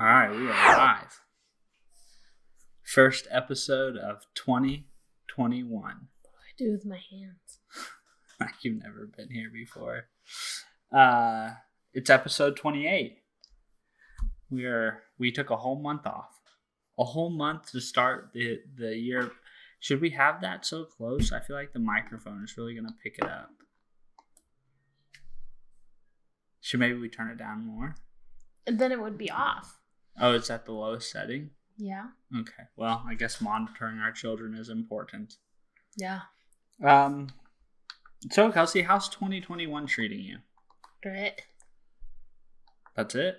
All right, we are live. First episode of 2021. What do I do with my hands? Like you've never been here before. It's episode 28. We took a whole month off. A whole month to start the year. Should we have that so close? I feel like the microphone is really going to pick it up. Should maybe we turn it down more? And then it would be off. Oh, it's at the lowest setting? Yeah. Okay. Well, I guess monitoring our children is important. Yeah. So, Kelsey, how's 2021 treating you? Great. That's it?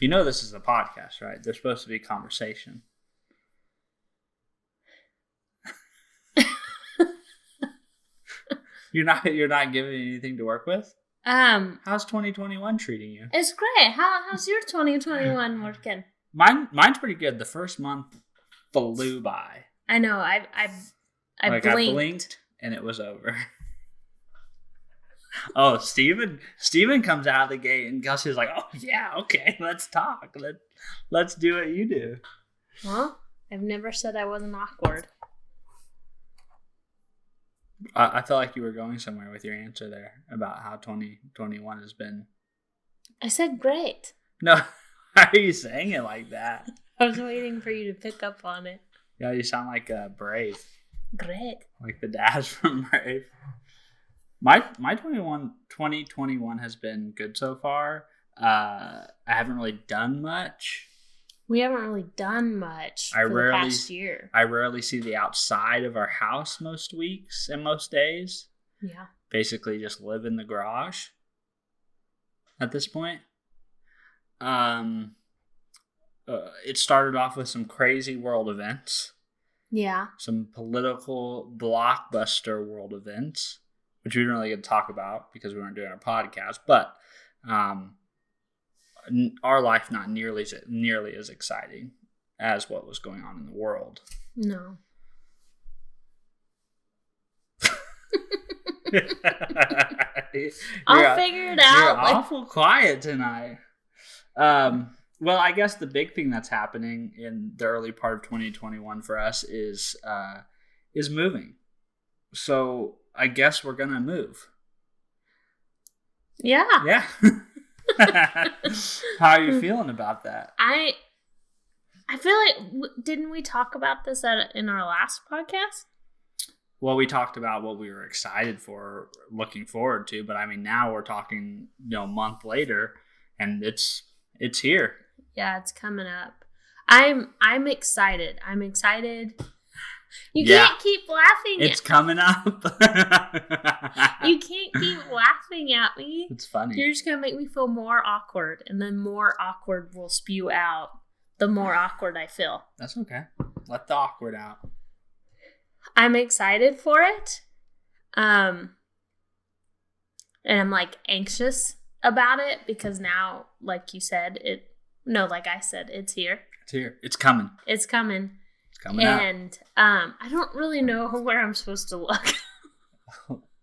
You know this is a podcast, right? There's supposed to be conversation. You're not giving me anything to work with? How's 2021 treating you? It's great. How's your 2021 working? Mine's pretty good. The first month flew by. I know. I blinked. I blinked and it was over. Oh, Stevan comes out of the gate and Kelsey's like, "Oh yeah, okay, let's talk. Let's do what you do." Well, I've never said I wasn't awkward. I felt like you were going somewhere with your answer there about how 2021 has been. I said great. No, why are you saying it like that? I was waiting for you to pick up on it. Yeah, you sound like Brave. Great. Like the dad from Brave. My 2021 has been good so far. I haven't really done much. We haven't really done much for the past year. I rarely see the outside of our house most weeks and most days. Yeah. Basically just live in the garage at this point. It started off with some crazy world events. Yeah. Some political blockbuster world events, which we didn't really get to talk about because we weren't doing our podcast. But our life not nearly as exciting as what was going on in the world. No. I'll figure it out. You're awful quiet tonight. Well, I guess the big thing that's happening in the early part of 2021 for us is moving. So I guess we're gonna move. Yeah. Yeah. How are you feeling about that? I feel like, didn't we talk about this in our last podcast? Well, we talked about what we were excited for, looking forward to, but I mean, now we're talking, a month later, and it's here. Yeah, it's coming up. I'm excited. I'm excited. You can't keep laughing. It's coming up. You can't keep laughing at me. It's funny. You're just going to make me feel more awkward, and then more awkward will spew out the more awkward I feel. That's okay. Let the awkward out. I'm excited for it. And I'm anxious about it because now, like you said, like I said, it's here. It's here. It's coming. It's coming. It's coming out. And I don't really know where I'm supposed to look.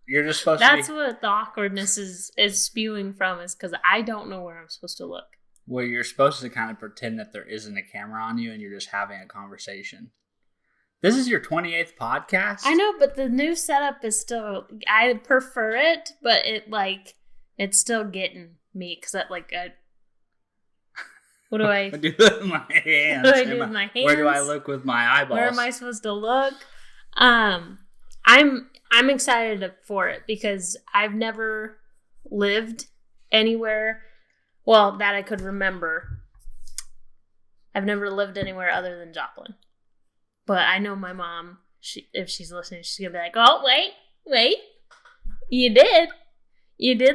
You're just supposed That's what the awkwardness is spewing from, is because I don't know where I'm supposed to look. Well, you're supposed to kind of pretend that there isn't a camera on you and you're just having a conversation. This is your 28th podcast? I know, but the new setup is still, I prefer it, but it's still getting me because what do I do with my hands? What do I do with my hands? Where do I look with my eyeballs? Where am I supposed to look? I'm excited for it because I've never lived anywhere, well, that I could remember. I've never lived anywhere other than Joplin. But I know my mom, if she's listening, she's going to be like, "Oh, wait. You did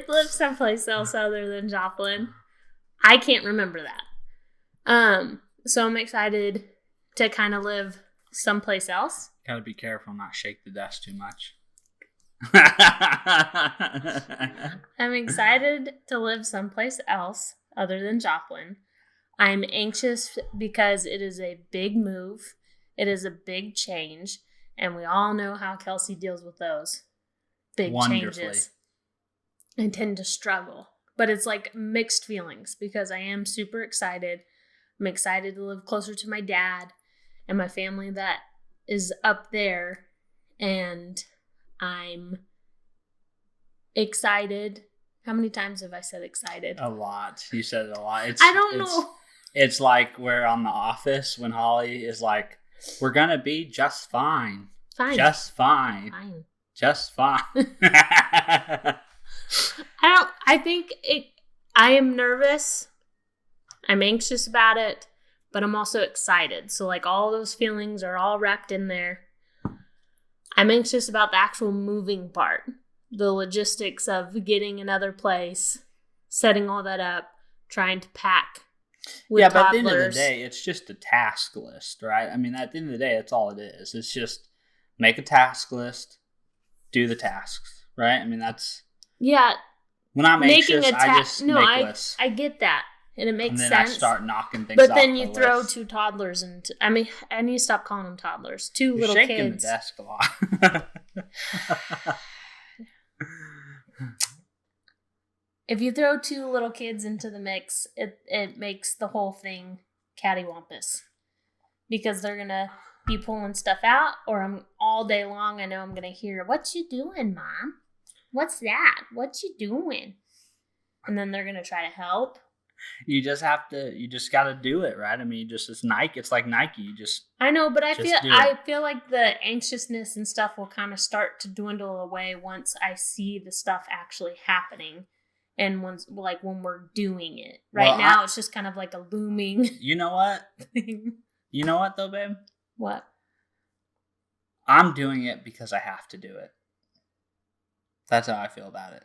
live someplace else other than Joplin." I can't remember that. So I'm excited to kind of live someplace else. Gotta be careful not shake the desk too much. I'm excited to live someplace else other than Joplin. I'm anxious because it is a big move. It is a big change. And we all know how Kelsey deals with those big changes. I tend to struggle. But it's mixed feelings because I am super excited. I'm excited to live closer to my dad and my family that is up there. And I'm excited. How many times have I said excited? A lot. You said it a lot. I don't know. It's like we're on The Office when Holly is like, we're going to be just fine. Fine. Just fine. Fine. Just fine. I am nervous. I'm anxious about it, but I'm also excited. So like all those feelings are all wrapped in there. I'm anxious about the actual moving part, the logistics of getting another place, setting all that up, trying to pack with toddlers. But at the end of the day, it's just a task list, right? I mean, at the end of the day, that's all it is. It's just make a task list, do the tasks, right? I mean, that's... Yeah. When I'm anxious, I just make lists. I get that. And it makes sense. And then I start knocking things off. But then you throw two toddlers into... I mean, I need to stop calling them toddlers. Two little kids. You're shaking the desk a lot. If you throw two little kids into the mix, it makes the whole thing cattywampus. Because they're going to be pulling stuff out, or I'm all day long, I know I'm going to hear, "What you doing, Mom? What's that? What you doing?" And then they're going to try to help. You just got to do it, right? I mean, it's Nike. It's like Nike. I know, but I feel like the anxiousness and stuff will kind of start to dwindle away once I see the stuff actually happening. And when we're doing it. Right now, it's just kind of like a looming. You know what? thing. You know what, though, babe? What? I'm doing it because I have to do it. That's how I feel about it.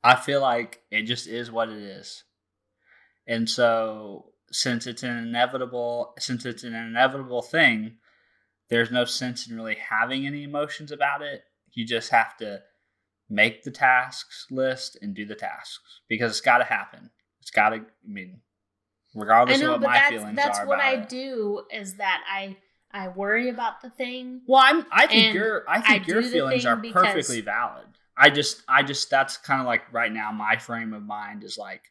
I feel like it just is what it is. And so, since it's an inevitable thing, there's no sense in really having any emotions about it. You just have to make the tasks list and do the tasks because it's got to happen. It's got to, regardless of what my feelings are about it. That's what I do is that I worry about the thing. Well, I think your feelings are perfectly valid. I just that's kind of like right now my frame of mind is like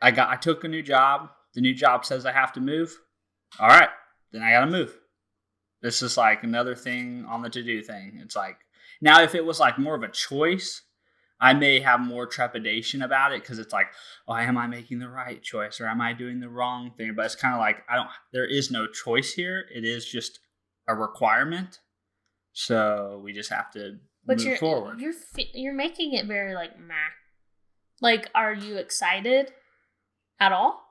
I took a new job. The new job says I have to move. All right, then I got to move. This is like another thing on the to-do thing. It's like now if it was like more of a choice, I may have more trepidation about it because it's like, oh, am I making the right choice or am I doing the wrong thing? But it's kind of like there is no choice here. It is just a requirement. So we just have to move forward. You're making it very like meh. Like, are you excited at all?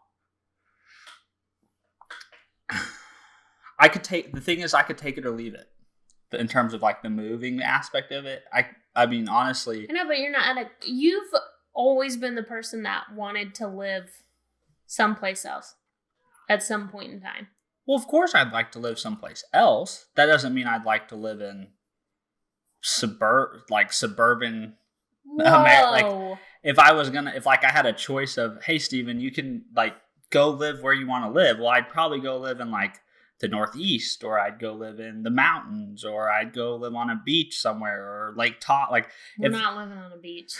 I could take it or leave it. In terms of like the moving aspect of it, I mean, honestly, I know, but you're not. You've always been the person that wanted to live someplace else at some point in time. Well, of course, I'd like to live someplace else. That doesn't mean I'd like to live in suburban. Like, if I had a choice of, hey, Steven, you can like go live where you want to live. Well, I'd probably go live in like the Northeast, or I'd go live in the mountains, or I'd go live on a beach somewhere, or Lake Tahoe. Like, we're not living on a beach.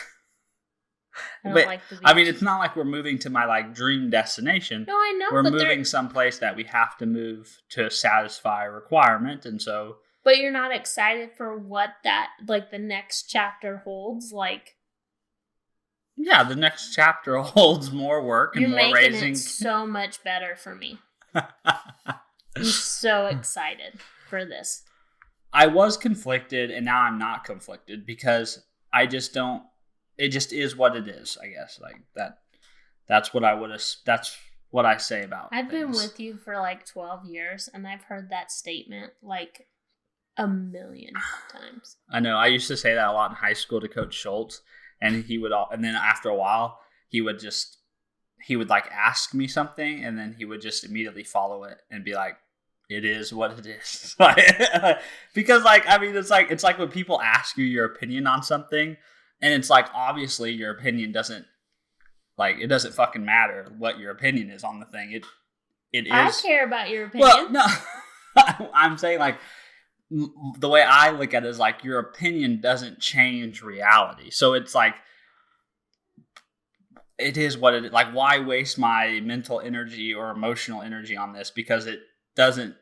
I don't like the beach. I mean, it's not like we're moving to my like dream destination. No, I know. We're moving someplace that we have to move to satisfy a requirement, and so. But you're not excited for what that like the next chapter holds, like. Yeah, the next chapter holds more work and more raising. You're making it so much better for me. I'm so excited for this. I was conflicted, and now I'm not conflicted because I just don't. It just is what it is, I guess. Like that. That's what I would have. That's what I say about. I've been with you for like 12 years, and I've heard that statement like a million times. I know. I used to say that a lot in high school to Coach Schultz, and and then after a while, he would like ask me something, and then he would just immediately follow it and be like, "It is what it is." Because like, I mean, it's like when people ask you your opinion on something, and it's like, obviously your opinion doesn't fucking matter what your opinion is on the thing. It is. I care about your opinion. Well, no, I'm saying like the way I look at it is like your opinion doesn't change reality. So it's like, it is what it is. Like, why waste my mental energy or emotional energy on this? Because it doesn't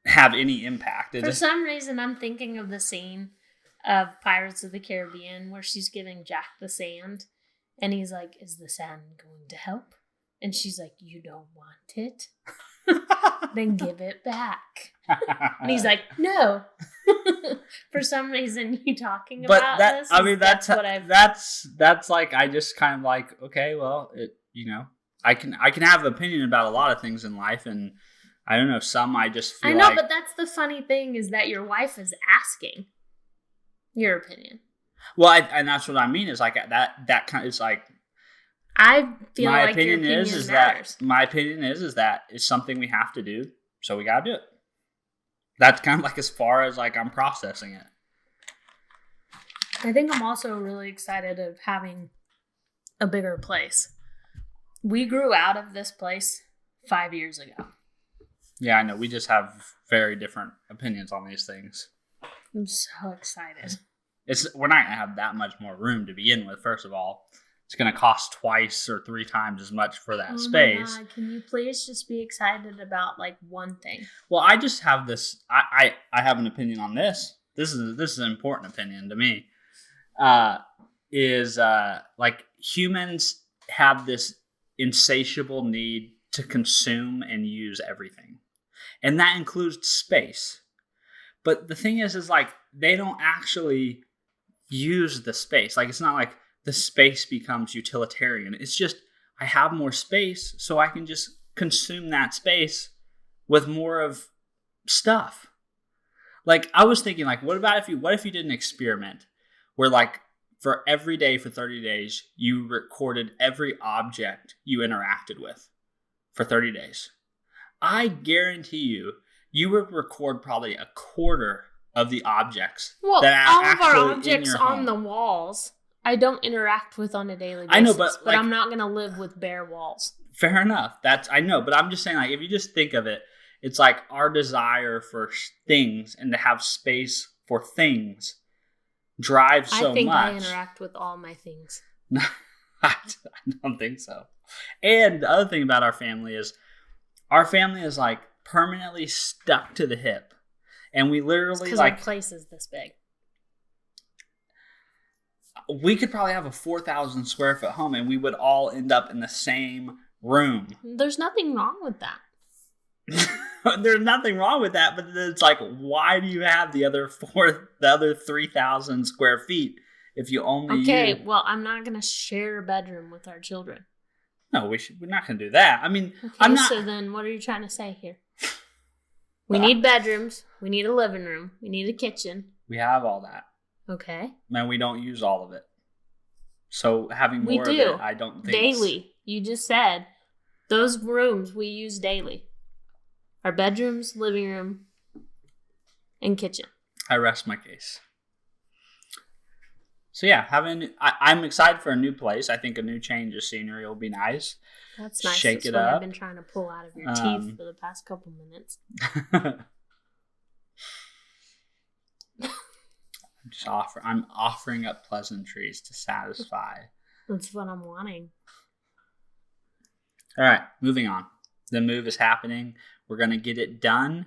have any impact. For some reason, I'm thinking of the scene of Pirates of the Caribbean where she's giving Jack the sand. And he's like, is the sand going to help? And she's like, you don't want it? Then give it back. And he's like, no. For some reason, you talking about this? I mean, that's what I've... That's like, I just kind of like, okay, well, I can have an opinion about a lot of things in life, and I don't know, some I just feel like... I know, but that's the funny thing is that your wife is asking your opinion. Well, and that's what I mean is like that kind of is like. I feel like your opinion matters. My opinion is that it's something we have to do, so we gotta do it. That's kind of like as far as like I'm processing it. I think I'm also really excited of having a bigger place. We grew out of this place 5 years ago. Yeah, I know. We just have very different opinions on these things. I'm so excited. We're not going to have that much more room to begin with, first of all. It's going to cost twice or 3 times as much for that space. My God, can you please just be excited about like one thing? Well, I just have this. I have an opinion on this. This is an important opinion to me. Like humans have this insatiable need to consume and use everything, and that includes space. But the thing is like they don't actually use the space. Like it's not like the space becomes utilitarian. It's just I have more space, so I can just consume that space with more of stuff. Like I was thinking, like, what if you did an experiment where, like, for every day for 30 days, you recorded every object you interacted with for 30 days. I guarantee you would record probably a quarter of the objects. Well, that all are of our actually objects in your on home. the walls, I don't interact with on a daily basis. I know, but like, I'm not going to live with bare walls. Fair enough. I know, but I'm just saying, like, if you just think of it, it's like our desire for things and to have space for things drives so much. I think I interact with all my things. I don't think so. And the other thing about our family is like permanently stuck to the hip. And we literally because like our place is this big. We could probably have a 4,000 square foot home and we would all end up in the same room. There's nothing wrong with that. There's nothing wrong with that, but it's like, why do you have the other 3,000 square feet if you only well, I'm not going to share a bedroom with our children. No, we're not going to do that. I mean, okay, I'm not. So then what are you trying to say here? We need bedrooms. We need a living room. We need a kitchen. We have all that. Okay. And we don't use all of it. So having more of it, I don't think daily. You just said those rooms we use daily. Our bedrooms, living room, and kitchen. I rest my case. So yeah, I'm excited for a new place. I think a new change of scenery will be nice. That's nice. Shake That's it what up. I've been trying to pull out of your teeth for the past couple minutes. I'm offering up pleasantries to satisfy. That's what I'm wanting. All right, moving on. The move is happening. We're going to get it done.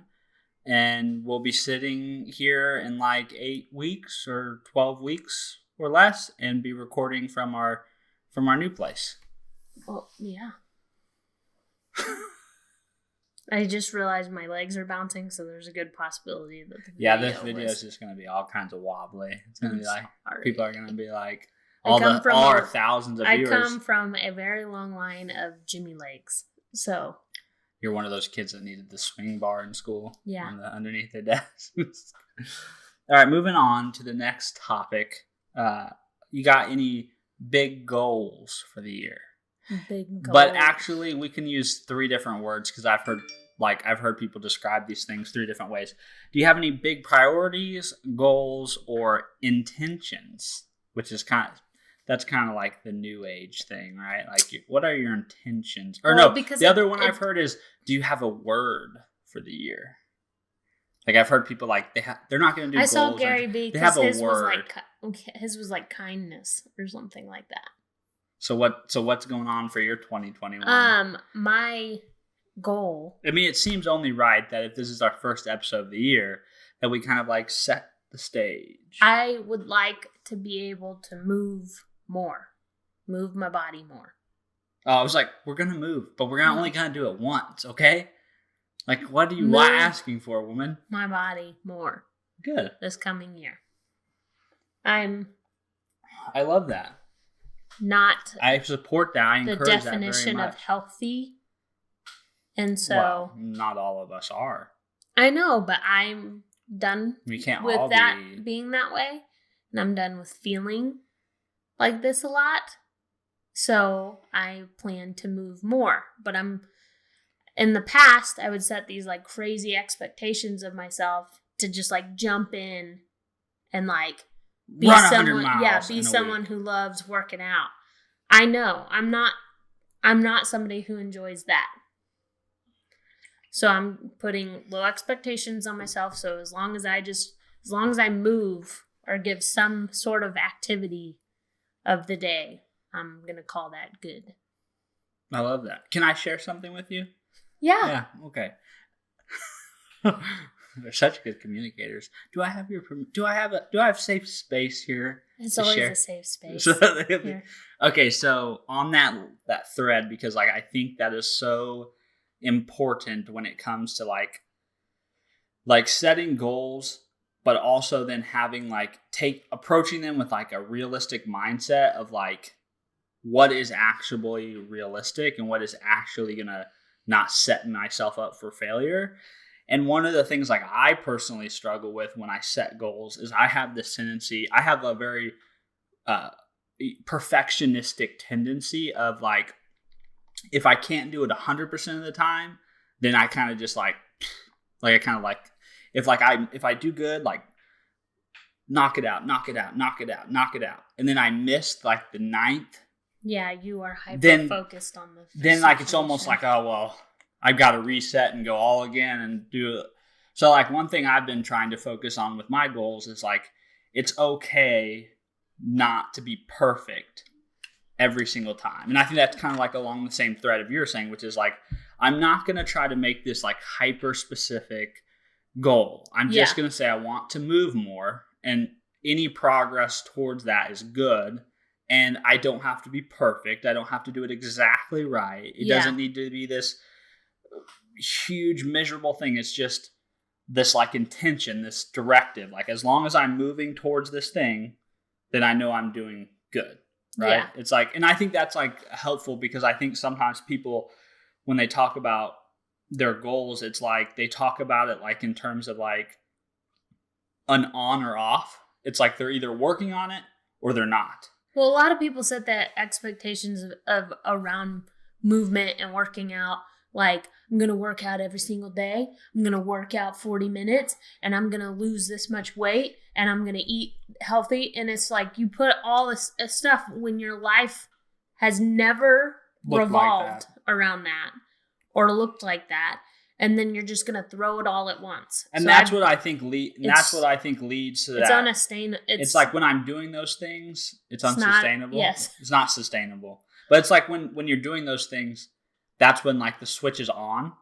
And we'll be sitting here in like 8 weeks or 12 weeks or less and be recording from our new place. Well, yeah. I just realized my legs are bouncing, so there's a good possibility that this video is just going to be all kinds of wobbly. It's going to be like, people are going to be like, all our thousands of viewers. I come from a very long line of Jimmy legs, so. You're one of those kids that needed the swing bar in school. Yeah. Underneath their desks. All right, moving on to the next topic. You got any big goals for the year? Big goals. But actually, we can use 3 different words because I've heard people describe these things 3 different ways. Do you have any big priorities, goals, or intentions? Which is that's kind of like the new age thing, right? Like, what are your intentions? Or no, the other one I've heard is, do you have a word for the year? Like, I've heard people like they're not going to do goals. I saw Gary B. They have a word. His was like kindness or something like that. So what's going on for your 2021? My goal. I mean, it seems only right that if this is our first episode of the year, that we kind of like set the stage. I would like to be able to move my body more. Oh, I was like, we're gonna move, but we're only gonna do it once, okay? Like, what are you asking for, woman? My body more. Good. This coming year. I love that. Not. I support that. I encourage that very much. The definition of healthy, and so well, not all of us are. I know, but I'm done. We can't with all that being that way, and I'm done with feeling like this a lot. So I plan to move more, but in the past, I would set these like crazy expectations of myself to just like jump in and like be someone who loves working out. I know I'm not somebody who enjoys that. So I'm putting low expectations on myself. So as long as I move or give some sort of activity of the day, I'm going to call that good. I love that. Can I share something with you? Yeah. Yeah. Okay. They're such good communicators. Do I have safe space here? It's always a safe space. Okay. So on that thread, because like, I think that is so important when it comes to like setting goals, but also then having approaching them with like a realistic mindset of like, what is actually realistic and what is actually going to not set myself up for failure. And one of the things like I personally struggle with when I set goals is I have a very perfectionistic tendency of like, if I can't do it 100% of the time, then I kind of just if I do good, like knock it out. And then I missed like the 9th. Yeah, you are hyper focused on the then like it's almost like, oh well, I've got to reset and go all again and do it. So like one thing I've been trying to focus on with my goals is like, it's okay not to be perfect every single time. And I think that's kind of like along the same thread of you're saying, which is like, I'm not going to try to make this like hyper specific goal. I'm just going to say I want to move more, and any progress towards that is good. And I don't have to be perfect. I don't have to do it exactly right. It doesn't need to be this huge, miserable thing. It's just this like intention, this directive. Like as long as I'm moving towards this thing, then I know I'm doing good. Right? Yeah. It's like, and I think that's like helpful because I think sometimes people, when they talk about their goals, it's like they talk about it like in terms of like an on or off. It's like they're either working on it or they're not. Well, a lot of people set that expectations of around movement and working out. Like, I'm going to work out every single day. I'm going to work out 40 minutes and I'm going to lose this much weight and I'm going to eat healthy. And it's like you put all this stuff when your life has never revolved around that or looked like that. And then you're just going to throw it all at once. And so that's what I think leads to that. It's unsustainable. It's like when I'm doing those things, it's unsustainable. Yes. It's not sustainable. But it's like when you're doing those things, that's when like the switch is on.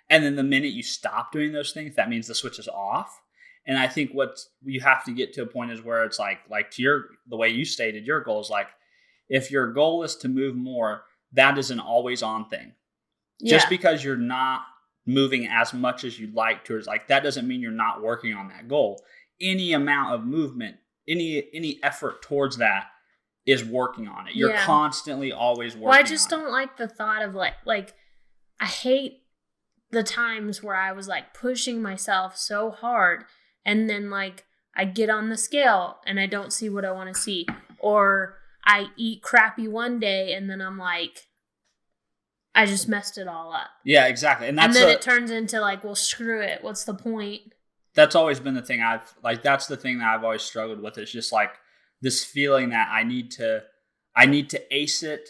And then the minute you stop doing those things, that means the switch is off. And I think what you have to get to a point is where it's like to the way you stated your goal is like, if your goal is to move more, that is an always on thing. Yeah. Just because you're not moving as much as you'd like to, is like, that doesn't mean you're not working on that goal. Any amount of movement, any effort towards that is working on it. You're constantly always working on it. Well, I just don't like the thought of like, I hate the times where I was like pushing myself so hard and then like I get on the scale and I don't see what I want to see. Or I eat crappy one day and then I'm like, I just messed it all up. Yeah, exactly. And then it turns into like, well, screw it. What's the point? That's always been the thing that's the thing that I've always struggled with. It's just like this feeling that I need to ace it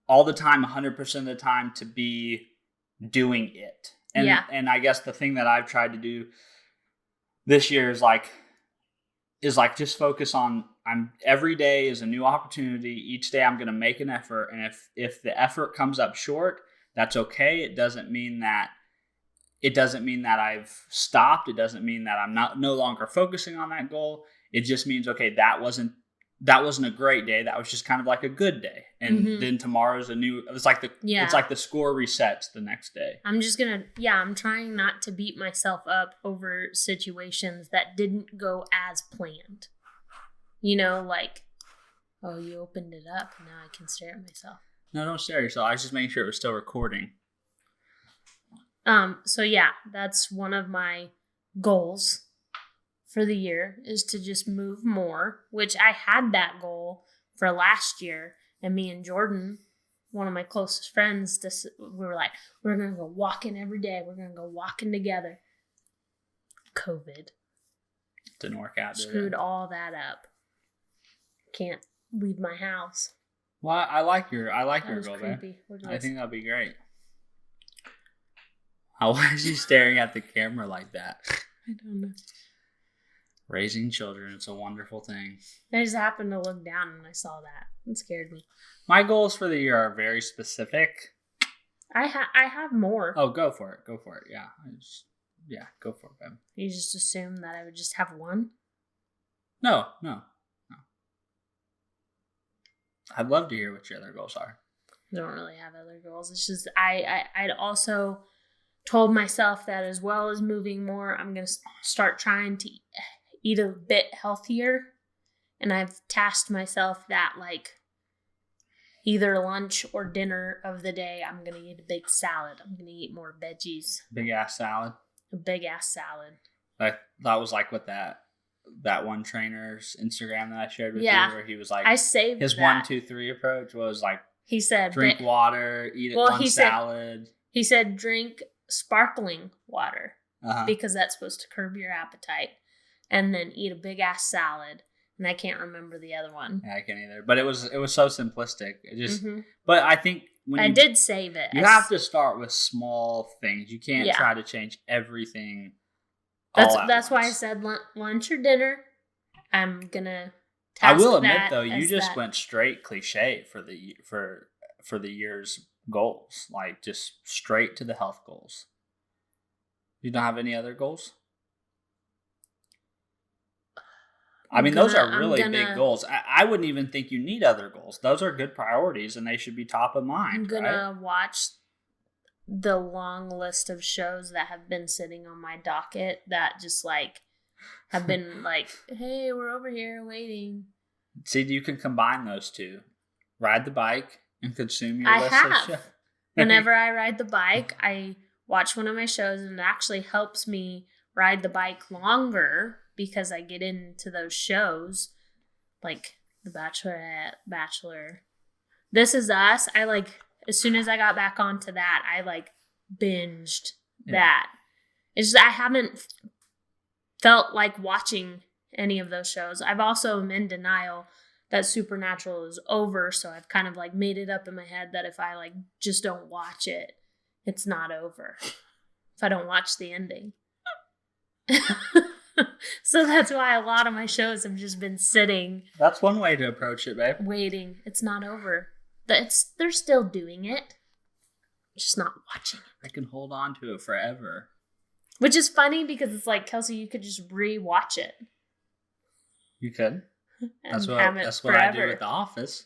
all the time, 100% of the time to be doing it. And I guess the thing that I've tried to do this year is like just focus on, I'm every day is a new opportunity. Each day I'm going to make an effort, and if the effort comes up short, that's okay. It doesn't mean that I've stopped. It doesn't mean that I'm no longer focusing on that goal. It just means, okay, that wasn't a great day. That was just kind of like a good day. And then tomorrow's it's like the score resets the next day. I'm trying not to beat myself up over situations that didn't go as planned. Like, oh, you opened it up. Now I can stare at myself. No, don't stare at yourself. I was just making sure it was still recording. So yeah, that's one of my goals for the year, is to just move more, which I had that goal for last year. And me and Jordan, one of my closest friends, we were like, we're going to go walking every day. We're going to go walking together. COVID. Didn't work out. Screwed all that up. Can't leave my house. Well, I like your goal, creepy. I think that'd be great. Why is he staring at the camera like that? I don't know. Raising children, it's a wonderful thing. I just happened to look down and I saw that. It scared me. My goals for the year are very specific. I have more. Oh, go for it. Yeah. Go for it, Ben. You just assume that I would just have one? No. I'd love to hear what your other goals are. I don't really have other goals. It's just I'd also told myself that as well as moving more, I'm going to start trying to eat a bit healthier. And I've tasked myself that, like, either lunch or dinner of the day, I'm going to eat a big salad. I'm going to eat more veggies. Big ass salad. A big ass salad. That was like what that one trainer's Instagram that I shared with you, where he was like, I saved his that. 1-2-3 approach was like, he said, drink water, eat salad. He said drink sparkling water because that's supposed to curb your appetite, and then eat a big ass salad. And I can't remember the other one. Yeah, I can't either. But it was so simplistic. It just, but I think I did save it. You have to start with small things. You can't try to change everything. That's why I said lunch or dinner. I'm gonna. I will admit though, you just went straight cliche for the year's goals, like just straight to the health goals. You don't have any other goals? Those are really big goals. I wouldn't even think you need other goals. Those are good priorities, and they should be top of mind. I'm gonna watch the long list of shows that have been sitting on my docket that just like have been like, hey, we're over here waiting. See, you can combine those two. Ride the bike and consume your list of shows. Whenever I ride the bike, I watch one of my shows, and it actually helps me ride the bike longer because I get into those shows like The Bachelorette, Bachelor. This Is Us. As soon as I got back onto that, I binged that. It's just I haven't felt like watching any of those shows. I've also am in denial that Supernatural is over, so I've kind of made it up in my head that if I just don't watch it, it's not over. If I don't watch the ending. So that's why a lot of my shows have just been sitting. That's one way to approach it, babe. Waiting. It's not over. They're still doing it. Just not watching it. I can hold on to it forever. Which is funny because it's like, Kelsey, you could just re-watch it. You could. That's what I do with The Office.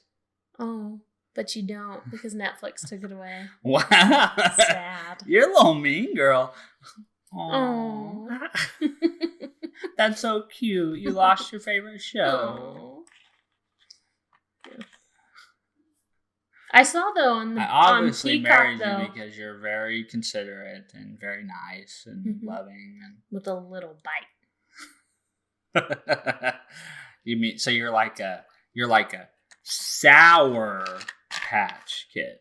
Oh, but you don't because Netflix took it away. Wow. Sad. You're a little mean, girl. Oh. That's so cute. You lost your favorite show. Yeah. I saw though on obviously Peacock married you because you're very considerate and very nice and loving and with a little bite. You mean so you're like a sour patch kid.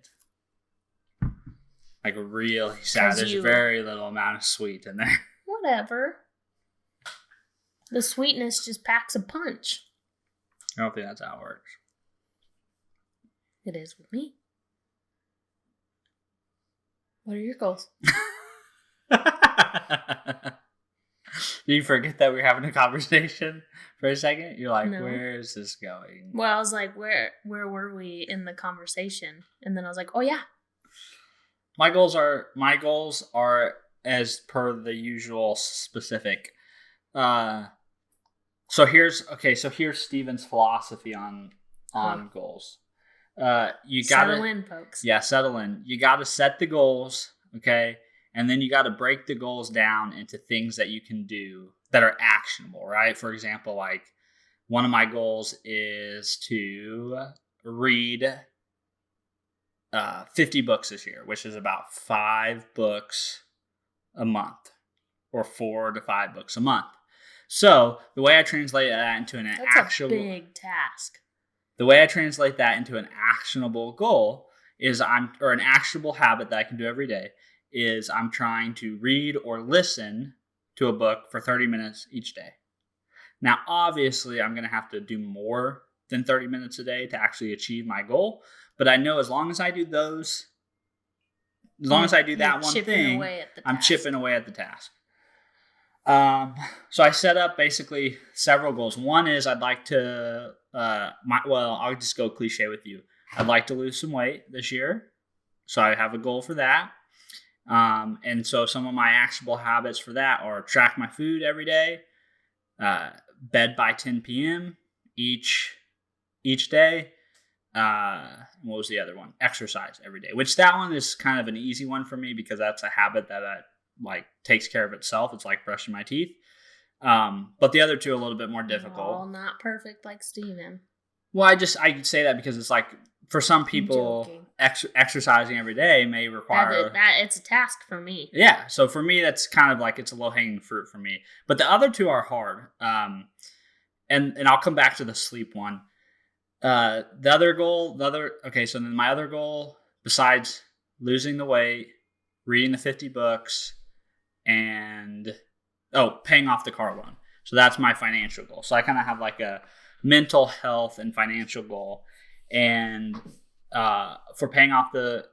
Like really sour. There's very little amount of sweet in there. Whatever. The sweetness just packs a punch. I don't think that's how it works. It is with me. What are your goals? Do you forget that we were having a conversation for a second? You're like, No. where is this going? Well, I was like, where were we in the conversation? And then I was like, oh yeah. My goals are as per the usual specific. So here's Steven's philosophy on goals. You gotta settle in, folks. Yeah, settle in. You gotta set the goals, okay? And then you gotta break the goals down into things that you can do that are actionable, right? For example, like one of my goals is to read 50 books this year, which is about 5 books a month, or 4 to 5 books a month. So the way I translate that into an That's a big task. The way I translate that into an actionable goal is an actionable habit that I can do every day is I'm trying to read or listen to a book for 30 minutes each day. Now, obviously, I'm going to have to do more than 30 minutes a day to actually achieve my goal. But I know as long as I do that one thing, I'm chipping away at the task. So I set up basically several goals. One is I'd like to, I'll just go cliche with you. I'd like to lose some weight this year. So I have a goal for that. And so some of my actionable habits for that are track my food every day, bed by 10 p.m. each day. What was the other one? Exercise every day, which that one is kind of an easy one for me because that's a habit that takes care of itself. It's like brushing my teeth. But the other two are a little bit more difficult. All not perfect like Steven. Well, I say that because it's like for some people, exercising every day may require that it's a task for me. Yeah, so for me, that's kind of like it's a low hanging fruit for me. But the other two are hard. And I'll come back to the sleep one. So then my other goal, besides losing the weight, reading the 50 books, and paying off the car loan. So that's my financial goal. So I kind of have like a mental health and financial goal. And for paying off the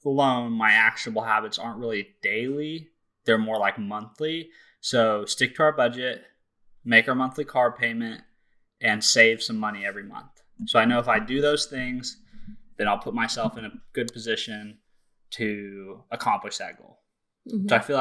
loan, my actionable habits aren't really daily. They're more like monthly. So stick to our budget, make our monthly car payment, and save some money every month. So I know if I do those things, then I'll put myself in a good position to accomplish that goal. Mm-hmm. So I feel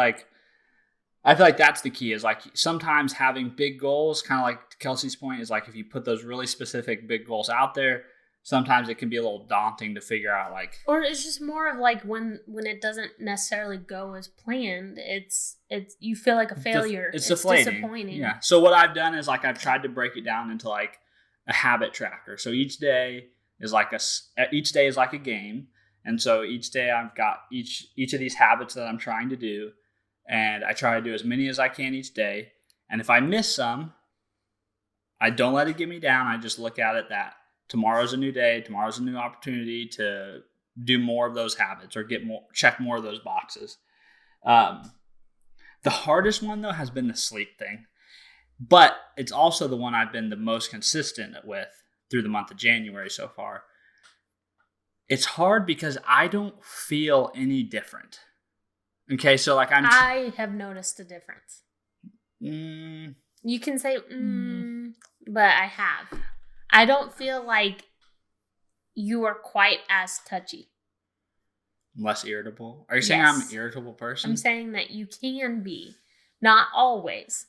like that's the key, is like sometimes having big goals, kind of like Kelsey's point, is like if you put those really specific big goals out there, sometimes it can be a little daunting to figure out or it's just more of like when it doesn't necessarily go as planned, it's you feel like a failure. It's disappointing. Yeah. So what I've done is like I've tried to break it down into like a habit tracker. So each day is like a game. And so each day I've got each of these habits that I'm trying to do, and I try to do as many as I can each day. And if I miss some, I don't let it get me down. I just look at it that tomorrow's a new day. Tomorrow's a new opportunity to do more of those habits or check more of those boxes. The hardest one though has been the sleep thing, but it's also the one I've been the most consistent with through the month of January so far. It's hard because I don't feel any different. Okay, so like I have noticed a difference. You can say, but I have. I don't feel like you are quite as touchy. Less irritable? Are you saying I'm an irritable person? I'm saying that you can be. Not always.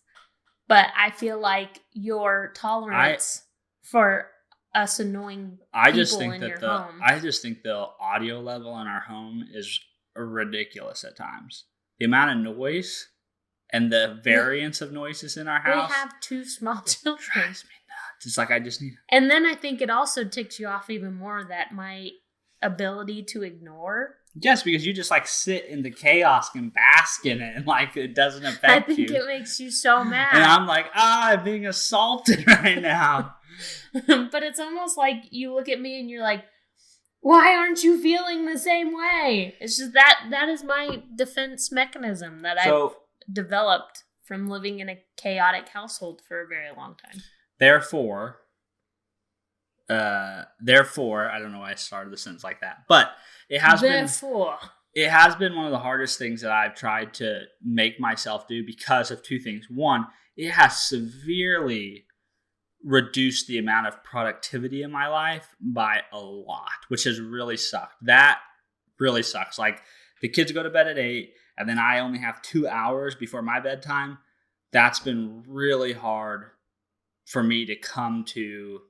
But I feel like your tolerance for us annoying people in your home. I just think the audio level in our home is ridiculous at times. The amount of noise and the variance of noises in our house. We have 2 small children. Drives me nuts. It's like I just need. And then I think it also ticks you off even more that my ability to ignore. Yes, because you just like sit in the chaos and bask in it, and like it doesn't affect you. I think it makes you so mad. And I'm like, I'm being assaulted right now. But it's almost like you look at me and you're like, why aren't you feeling the same way? It's just that is my defense mechanism that I've developed from living in a chaotic household for a very long time. Therefore, I don't know why I started the sentence like that, but it has it has been one of the hardest things that I've tried to make myself do because of two things. One, it has severely reduced the amount of productivity in my life by a lot, which has really sucked. That really sucks. Like, the kids go to bed at 8, and then I only have 2 hours before my bedtime. That's been really hard for me to come to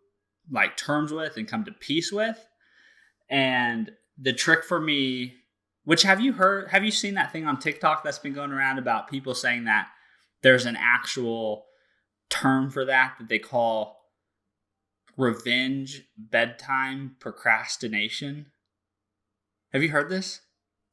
like terms with and come to peace with. And the trick for me, which have you seen that thing on TikTok that's been going around about people saying that there's an actual term for that they call revenge bedtime procrastination? Have you heard this?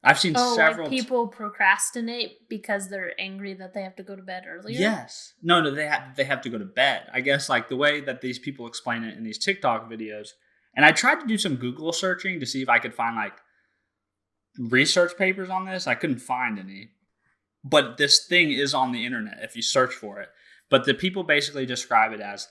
I've seen several. Like people procrastinate because they're angry that they have to go to bed earlier? Yes. No, they have to go to bed. I guess like the way that these people explain it in these TikTok videos. And I tried to do some Google searching to see if I could find like research papers on this. I couldn't find any. But this thing is on the internet if you search for it. But the people basically describe it as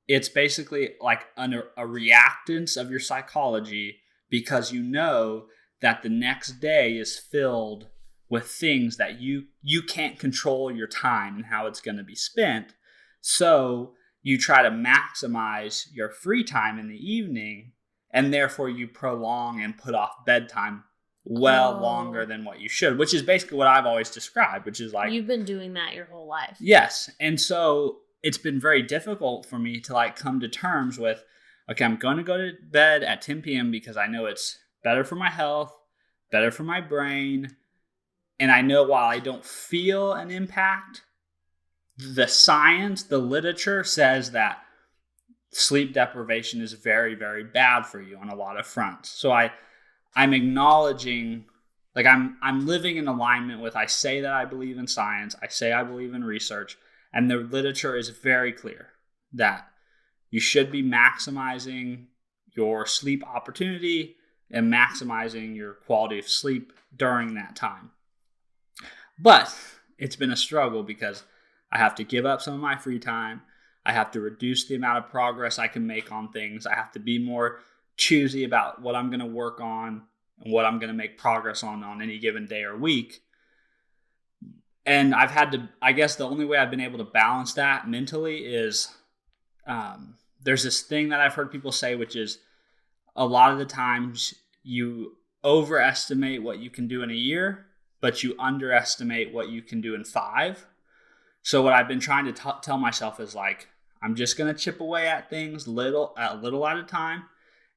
it's basically like a reactance of your psychology, because you know that the next day is filled with things that you can't control your time and how it's going to be spent. So you try to maximize your free time in the evening, and therefore you prolong and put off bedtime longer than what you should, which is basically what I've always described, which is like... You've been doing that your whole life. Yes. And so it's been very difficult for me to like come to terms with, okay, I'm going to go to bed at 10 p.m. because I know it's better for my health, better for my brain. And I know while I don't feel an impact, the science, the literature says that sleep deprivation is very, very bad for you on a lot of fronts. So I'm acknowledging, like I'm living in alignment with, I say that I believe in science, I say I believe in research, and the literature is very clear that you should be maximizing your sleep opportunity and maximizing your quality of sleep during that time. But it's been a struggle because I have to give up some of my free time. I have to reduce the amount of progress I can make on things. I have to be more choosy about what I'm going to work on and what I'm going to make progress on any given day or week. And I've had to, I guess the only way I've been able to balance that mentally is there's this thing that I've heard people say, which is a lot of the times you overestimate what you can do in a year, but you underestimate what you can do in 5. So what I've been trying to tell myself is like, I'm just going to chip away at things little at a time.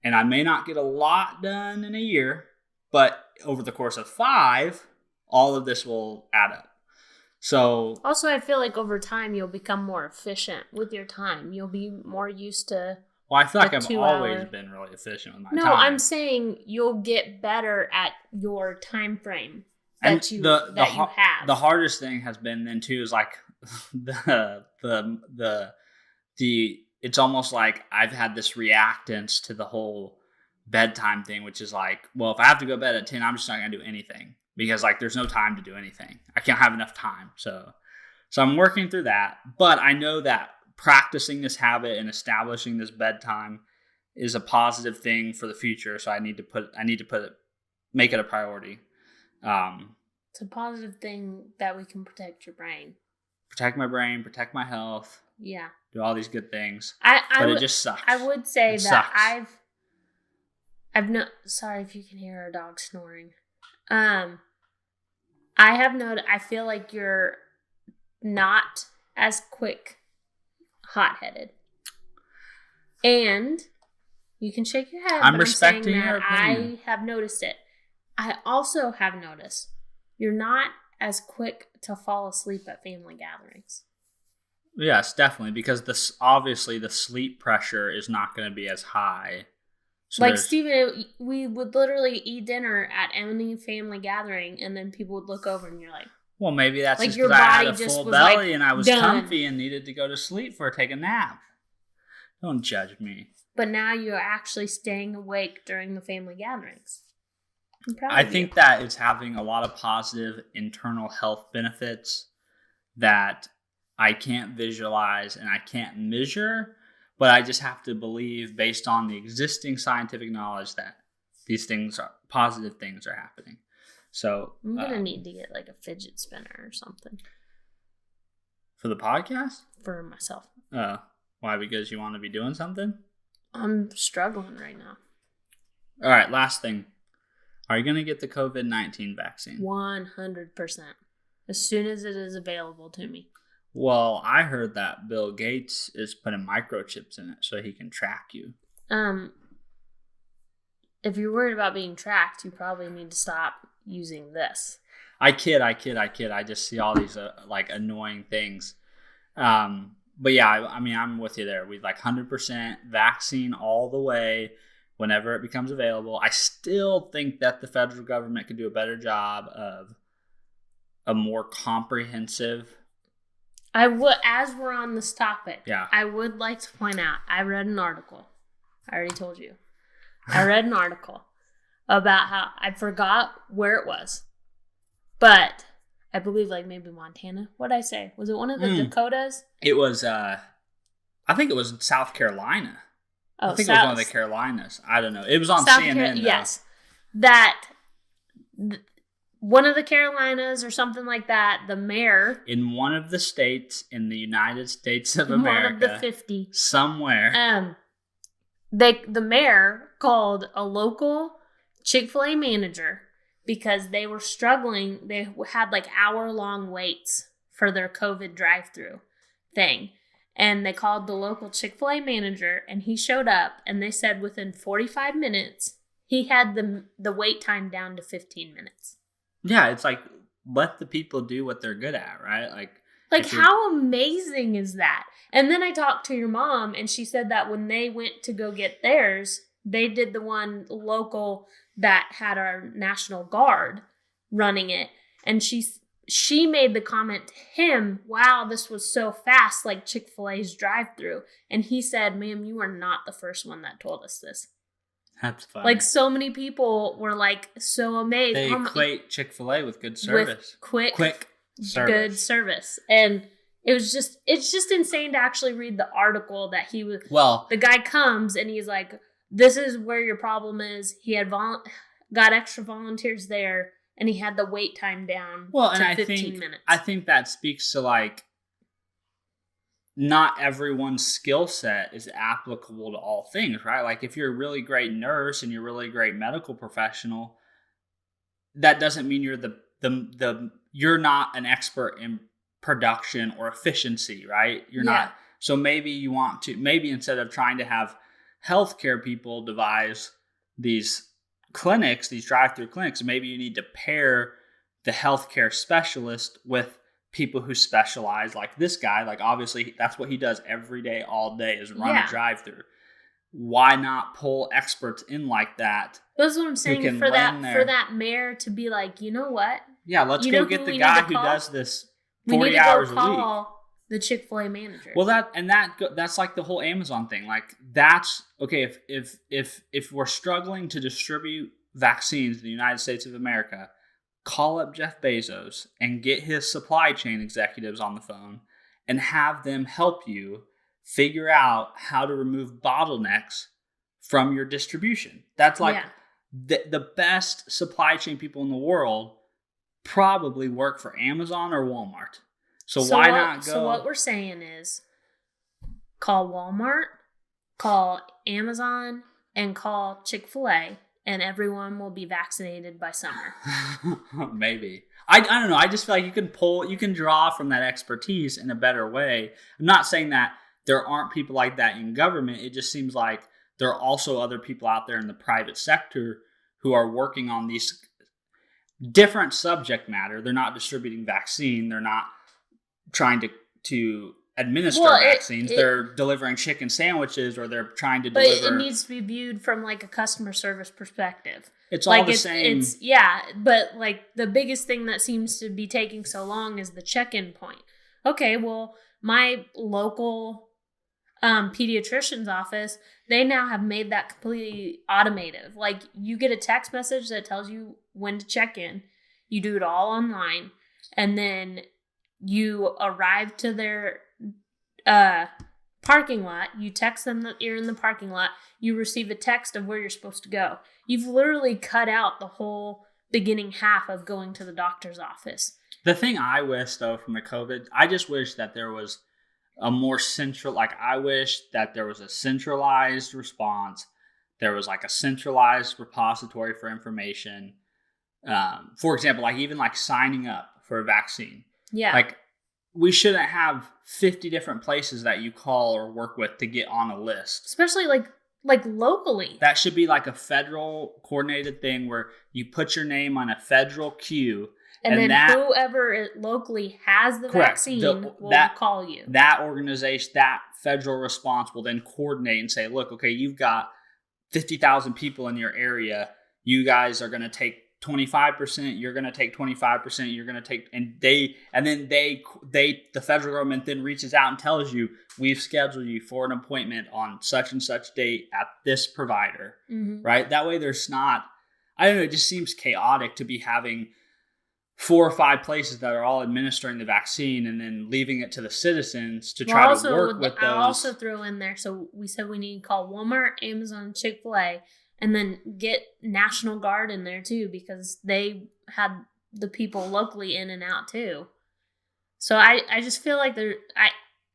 And I may not get a lot done in a year, but over the course of 5, all of this will add up. So also, I feel like over time, you'll become more efficient with your time. You'll be more used to... Well, I feel like I've always been really efficient with my time. No, I'm saying you'll get better at your time frame that you have. The hardest thing has been then too is like it's almost like I've had this reactance to the whole bedtime thing, which is like, well, if I have to go to bed at 10, I'm just not going to do anything because like there's no time to do anything. I can't have enough time. So I'm working through that, but I know that practicing this habit and establishing this bedtime is a positive thing for the future. So I need to make it a priority. It's a positive thing that we can protect your brain. Protect my brain, protect my health. Yeah. Do all these good things. But it just sucks. I would say it that sucks. I've no, sorry if you can hear our dog snoring. I have noted, I feel like you're not as quick hot-headed. And you can shake your head, I'm respecting your I opinion. have noticed it. I also have noticed you're not as quick to fall asleep at family gatherings. Yes, definitely, because obviously the sleep pressure is not going to be as high. So like Steven, we would literally eat dinner at any family gathering, and then people would look over, and you're like, well, maybe that's like just your because I had body a just full was belly like, and I was done. comfy and needed to go to sleep or take a nap. Don't judge me. But now you're actually staying awake during the family gatherings. I think that it's having a lot of positive internal health benefits that I can't visualize and I can't measure, but I just have to believe based on the existing scientific knowledge that these things are positive things are happening. So I'm going to need to get like a fidget spinner or something. For the podcast? For myself. Why? Because you want to be doing something? I'm struggling right now. All right, last thing. Are you going to get the COVID-19 vaccine? 100%. As soon as it is available to me. Well, I heard that Bill Gates is putting microchips in it so he can track you. If you're worried about being tracked, you probably need to stop using this. I kid. I just see all these like annoying things. But yeah, I mean, I'm with you there. We like 100% vaccine all the way whenever it becomes available. I still think that the federal government could do a better job of a more comprehensive. I would, as we're on this topic, yeah. I would like to point out, I read an article. I already told you. I read an article about how, I forgot where it was, but I believe like maybe Montana. What'd I say? Was it one of the Dakotas? It was, I think it was South Carolina. Oh, I think it was one of the Carolinas. I don't know. It was on CNN. Yes. That one of the Carolinas or something like that, the mayor. In one of the states in the United States of America. One of the 50. Somewhere. The mayor called a local Chick-fil-A manager because they were struggling. They had like hour-long waits for their COVID drive-through thing. And they called the local Chick-fil-A manager, and he showed up, and they said within 45 minutes, he had the wait time down to 15 minutes. Yeah, it's like, let the people do what they're good at, right? Like how amazing is that? And then I talked to your mom, and she said that when they went to go get theirs, they did the one local that had our National Guard running it. And she made the comment to him, wow, this was so fast, like Chick-fil-A's drive-thru. And he said, ma'am, you are not the first one that told us this. That's funny. Like so many people were like so amazed. They equate Chick-fil-A with good service. With quick service. Good service. And it's just insane to actually read the article that he was, the guy comes and he's like, this is where your problem is. He had got extra volunteers there. And he had the wait time down to 15 minutes. I think that speaks to like, not everyone's skill set is applicable to all things, right? Like if you're a really great nurse and you're a really great medical professional, that doesn't mean you're you're not an expert in production or efficiency, right? You're not. So maybe instead of trying to have healthcare people devise these clinics, these drive-through clinics, maybe you need to pair the healthcare specialist with people who specialize, like this guy. Like obviously that's what he does every day, all day, is run a drive-through. Why not pull experts in like that? That's what I'm saying, for that mayor to be like, you know what? Yeah, let's go get the guy who does this 40 hours a week. Call the Chick-fil-A manager. Well, that's like the whole Amazon thing. Like that's okay. If we're struggling to distribute vaccines in the United States of America, call up Jeff Bezos and get his supply chain executives on the phone and have them help you figure out how to remove bottlenecks from your distribution. That's like the best supply chain people in the world probably work for Amazon or Walmart. So why not go? So what we're saying is call Walmart, call Amazon, and call Chick-fil-A, and everyone will be vaccinated by summer. Maybe. I don't know. I just feel like you can draw from that expertise in a better way. I'm not saying that there aren't people like that in government. It just seems like there are also other people out there in the private sector who are working on these different subject matter. They're not distributing vaccine. They're not trying to administer vaccines. They're delivering chicken sandwiches, or they're trying to deliver. But it needs to be viewed from like a customer service perspective. It's all the same. But like the biggest thing that seems to be taking so long is the check-in point. Okay, well, my local pediatrician's office, they now have made that completely automated. Like you get a text message that tells you when to check in. You do it all online, and then you arrive to their parking lot. You text them that you're in the parking lot. You receive a text of where you're supposed to go. You've literally cut out the whole beginning half of going to the doctor's office. The thing I wish, though, from the COVID, I just wish that there was a more central, like, I wish that there was a centralized response. There was like a centralized repository for information. For example, like even like signing up for a vaccine. Yeah. Like, we shouldn't have 50 different places that you call or work with to get on a list. Especially like locally. That should be like a federal coordinated thing where you put your name on a federal queue. And then whoever locally has the vaccine will call you. That organization, that federal response will then coordinate and say, look, okay, you've got 50,000 people in your area. You guys are going to take 25%. You're going to take 25%. You're going to take, the federal government then reaches out and tells you, we've scheduled you for an appointment on such and such date at this provider, right? That way there's not, I don't know, it just seems chaotic to be having 4 or 5 places that are all administering the vaccine and then leaving it to the citizens to try to work with those. I'll also throw in there, so we said we need to call Walmart, Amazon, Chick-fil-A, and then get National Guard in there too, because they had the people locally in and out too. So I just feel like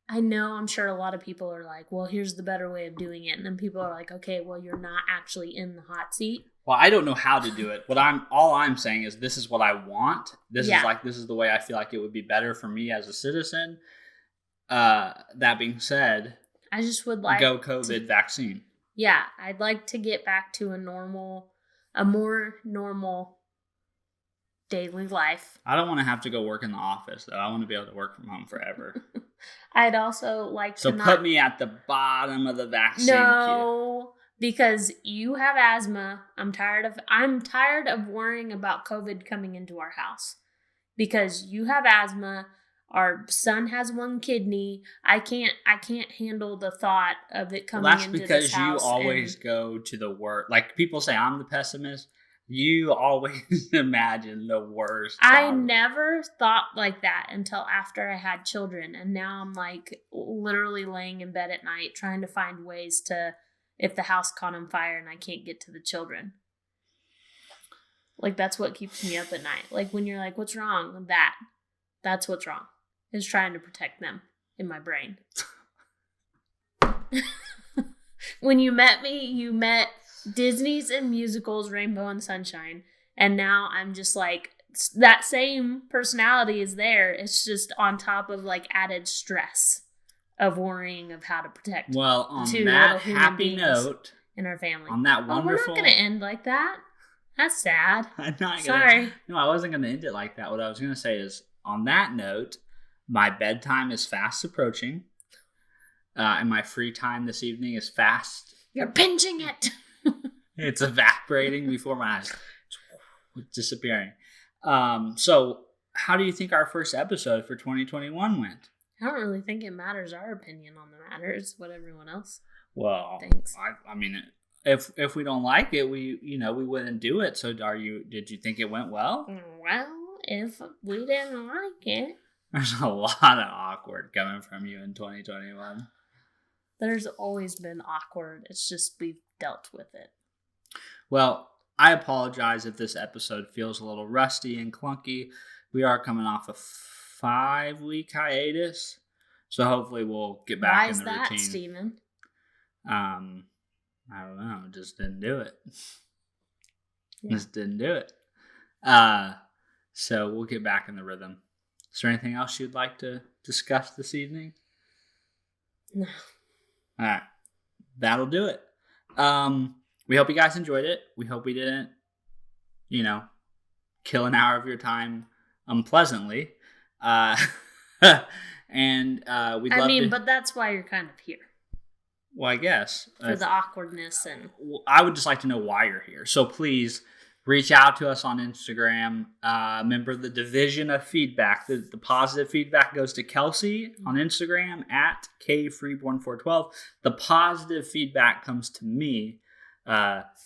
I know, I'm sure a lot of people are like, well, here's the better way of doing it. And then people are like, okay, well, you're not actually in the hot seat. Well, I don't know how to do it. All I'm saying is this is what I want. This is the way I feel like it would be better for me as a citizen. That being said, I just would like go COVID vaccine. Yeah, I'd like to get back to a more normal daily life. I don't want to have to go work in the office, though. I want to be able to work from home forever. I'd also like to put me at the bottom of the vaccine queue. Because you have asthma. I'm tired of worrying about COVID coming into our house. Because you have asthma. Our son has 1 kidney. I can't handle the thought of it coming into this house. That's because you always go to the worst. Like, people say I'm the pessimist. You always imagine the worst. I never thought like that until after I had children. And now I'm like literally laying in bed at night trying to find ways to, if the house caught on fire and I can't get to the children. Like, that's what keeps me up at night. Like, when you're like, what's wrong? That's what's wrong. Is trying to protect them in my brain. When you met me, you met Disney's and musicals, Rainbow and Sunshine. And now I'm just like, that same personality is there. It's just on top of like added stress of worrying of how to protect. Well, on that happy note, in our family, on that wonderful, we're not going to end like that. That's sad. I'm not Sorry. No, I wasn't going to end it like that. What I was going to say is, on that note, my bedtime is fast approaching, and my free time this evening is fast. You're binging it. It's evaporating before my eyes. It's disappearing. So how do you think our first episode for 2021 went? I don't really think it matters our opinion on the matter. It's what everyone else thinks. I mean, if we don't like it, we wouldn't do it. So did you think it went well? Well, if we didn't like it. There's a lot of awkward coming from you in 2021. There's always been awkward. It's just we've dealt with it. Well, I apologize if this episode feels a little rusty and clunky. We are coming off a 5-week hiatus, so hopefully we'll get back in the routine. Why is that, Steven? I don't know. Just didn't do it. Yeah. Just didn't do it. So we'll get back in the rhythm. Is there anything else you'd like to discuss this evening? No. All right. That'll do it. We hope you guys enjoyed it. We hope we didn't, kill an hour of your time unpleasantly. And we'd love to... but that's why you're kind of here. Well, I guess. For the awkwardness and... I would just like to know why you're here. So please... reach out to us on Instagram. Remember the division of feedback. The positive feedback goes to Kelsey on Instagram at KFreeborn412. The positive feedback comes to me.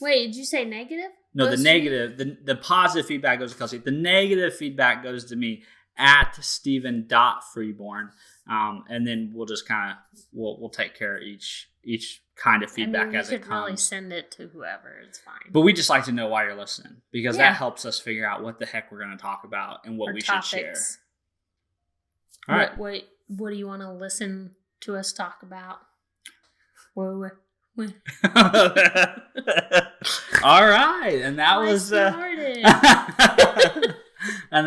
Wait, did you say negative? No, the negative. The positive feedback goes to Kelsey. The negative feedback goes to me at Stevan.Freeborn. And then we'll just kind of we'll take care of each kind of feedback as it comes. You could really send it to whoever. It's fine. But we just like to know why you're listening, because that helps us figure out what the heck we're going to talk about and what we should share. All right. What do you want to listen to us talk about? All right, and that was and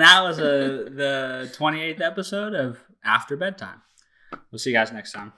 that was the 28th episode of After Bedtime. We'll see you guys next time.